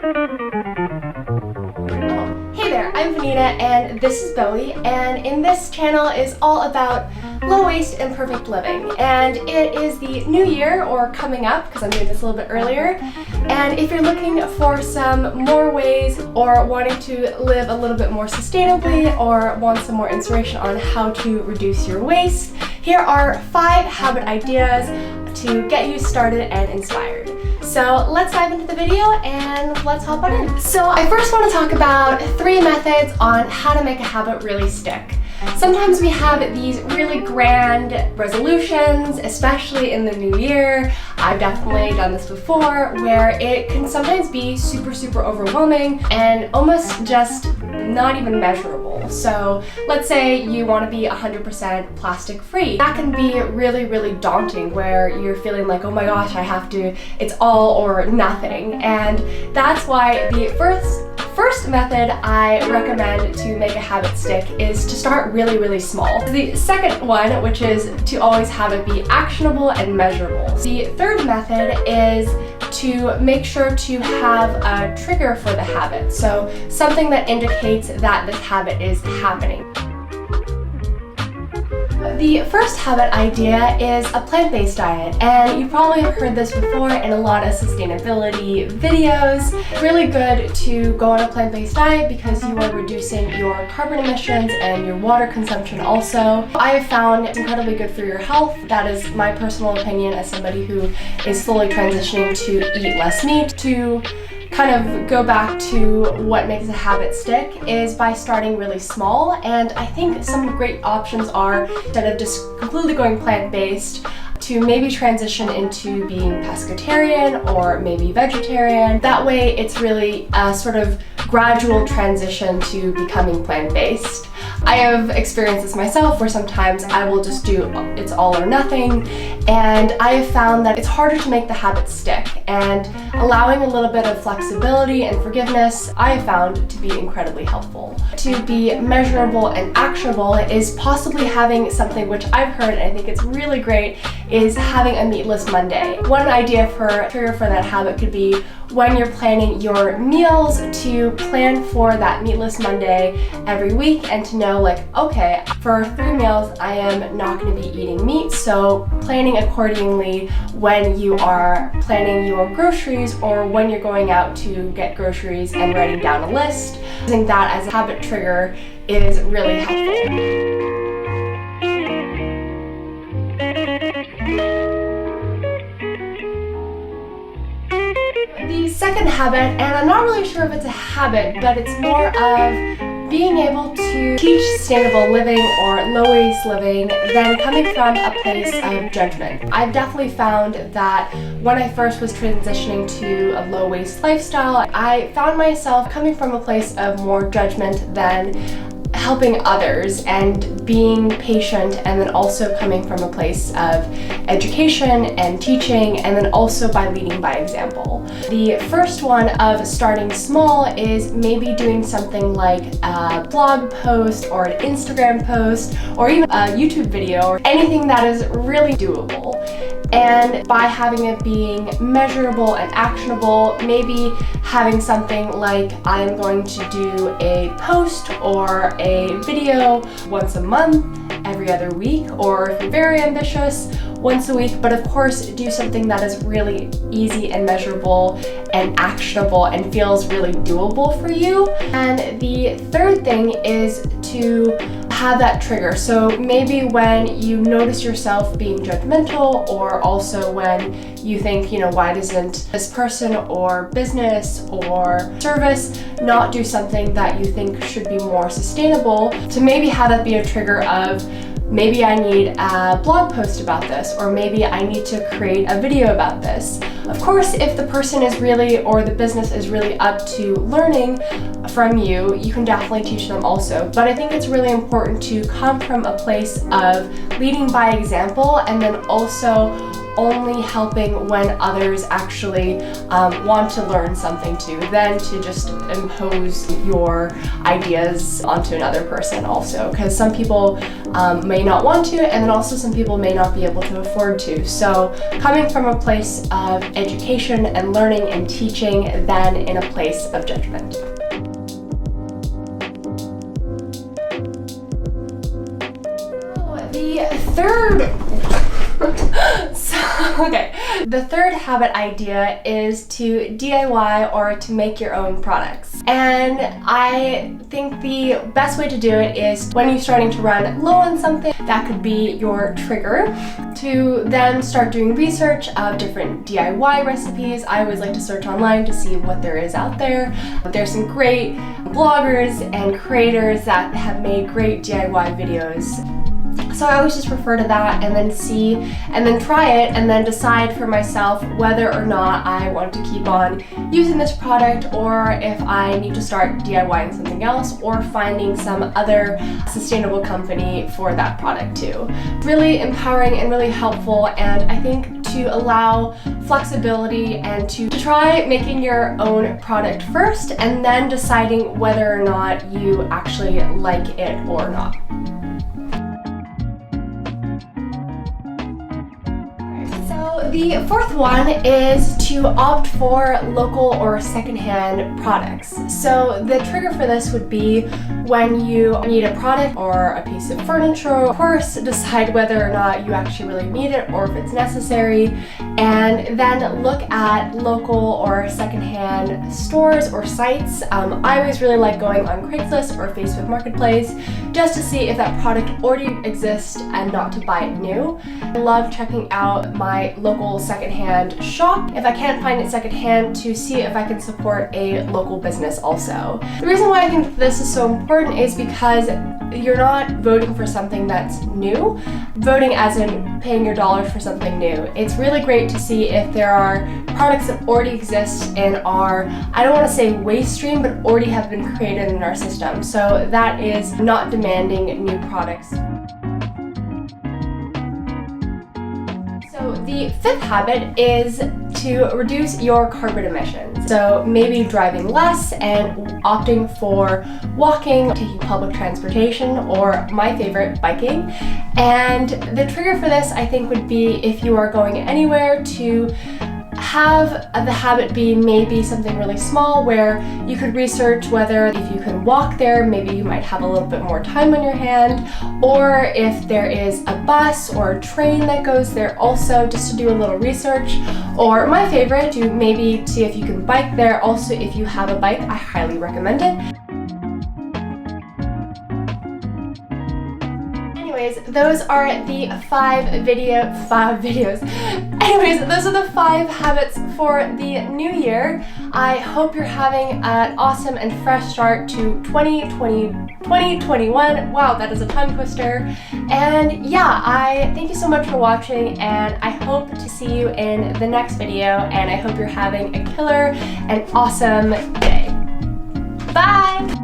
Hey there, I'm Vanita and this is Bowie, and in this channel is all about low waste and perfect living. And it is the new year, or coming up, because I'm doing this a little bit earlier. And if you're looking for some more ways, or wanting to live a little bit more sustainably, or want some more inspiration on how to reduce your waste, here are 5 habit ideas to get you started and inspired. So let's dive into the video and let's hop on in. So I first want to talk about 3 methods on how to make a habit really stick. Sometimes we have these really grand resolutions, especially in the new year. I've definitely done this before, where it can sometimes be super overwhelming and almost just not even measurable. So let's say you want to be 100% plastic free. That can be really daunting, where you're feeling like, oh my gosh, I have to, it's all or nothing. And that's why the first method I recommend to make a habit stick is to start really small. The second one, which is to always have it be actionable and measurable. The third method is to make sure to have a trigger for the habit, so something that indicates that this habit is happening. The first habit idea is a plant-based diet, and you probably have heard this before in a lot of sustainability videos. It's really good to go on a plant-based diet because you are reducing your carbon emissions and your water consumption also. I have found it's incredibly good for your health. That is my personal opinion as somebody who is slowly transitioning to eat less meat. To kind of go back to what makes a habit stick is by starting really small, and I think some great options are, instead of just completely going plant-based, to maybe transition into being pescatarian or maybe vegetarian. That way it's really a sort of gradual transition to becoming plant-based. I have experienced this myself, where sometimes I will just do it's all or nothing, and I have found that it's harder to make the habit stick, and allowing a little bit of flexibility and forgiveness I have found to be incredibly helpful. To be measurable and actionable is possibly having something which I've heard, and I think it's really great, is having a meatless Monday. One idea for a trigger for that habit could be when you're planning your meals, to plan for that meatless Monday every week, and to know, like, okay, for 3 meals I am not going to be eating meat, so planning accordingly when you are planning your groceries or when you're going out to get groceries and writing down a list. Using that as a habit trigger is really helpful. The second habit, and I'm not really sure if it's a habit, but it's more of being able to teach sustainable living or low waste living than coming from a place of judgment. I've definitely found that when I first was transitioning to a low waste lifestyle, I found myself coming from a place of more judgment than helping others and being patient, and then also coming from a place of education and teaching, and then also by leading by example. The first one of starting small is maybe doing something like a blog post or an Instagram post or even a YouTube video, or anything that is really doable. And by having it being measurable and actionable, maybe having something like, I'm going to do a post or a video once a month, every other week, or if you're very ambitious, once a week. But of course, do something that is really easy and measurable and actionable and feels really doable for you. And the third thing is to have that trigger. So maybe when you notice yourself being judgmental, or also when you think, you know, why doesn't this person or business or service not do something that you think should be more sustainable, to maybe have that be a trigger of, maybe I need a blog post about this, or maybe I need to create a video about this. Of course, if the person is really, or the business is really up to learning from you, you can definitely teach them also. But I think it's really important to come from a place of leading by example, and then also only helping when others actually want to learn something too, than to just impose your ideas onto another person also, because some people may not want to, and then also some people may not be able to afford to. So coming from a place of education and learning and teaching than in a place of judgment. The third habit idea is to DIY or to make your own products. And I think the best way to do it is when you're starting to run low on something, that could be your trigger, to then start doing research of different DIY recipes. I always like to search online to see what there is out there. There's some great bloggers and creators that have made great DIY videos. So I always just refer to that and then see and then try it and then decide for myself whether or not I want to keep on using this product, or if I need to start DIYing something else or finding some other sustainable company for that product too. Really empowering and really helpful, and I think to allow flexibility and to try making your own product first and then deciding whether or not you actually like it or not. The fourth one is to opt for local or secondhand products. So the trigger for this would be when you need a product or a piece of furniture. Of course, decide whether or not you actually really need it or if it's necessary, and then look at local or secondhand stores or sites. I always really like going on Craigslist or Facebook Marketplace just to see if that product already exists and not to buy it new. I love checking out my local secondhand shop, if I can't find it secondhand, to see if I can support a local business also. The reason why I think this is so important is because you're not voting for something that's new, voting as in paying your dollars for something new. It's really great to see if there are products that already exist in our, I don't want to say waste stream, but already have been created in our system. So that is not demanding new products. So the fifth habit is to reduce your carbon emissions. So maybe driving less and opting for walking, taking public transportation, or my favorite, biking. And the trigger for this, I think, would be if you are going anywhere, to have the habit be maybe something really small where you could research whether if you can walk there, maybe you might have a little bit more time on your hand, or if there is a bus or a train that goes there also, just to do a little research. Or my favorite, to maybe see if you can bike there. Also, if you have a bike, I highly recommend it. Anyways, those are the five videos. Anyways, those are the 5 habits for the new year. I hope you're having an awesome and fresh start to 2021. Wow, that is a tongue twister. And yeah, I thank you so much for watching, and I hope to see you in the next video, and I hope you're having a killer and awesome day. Bye!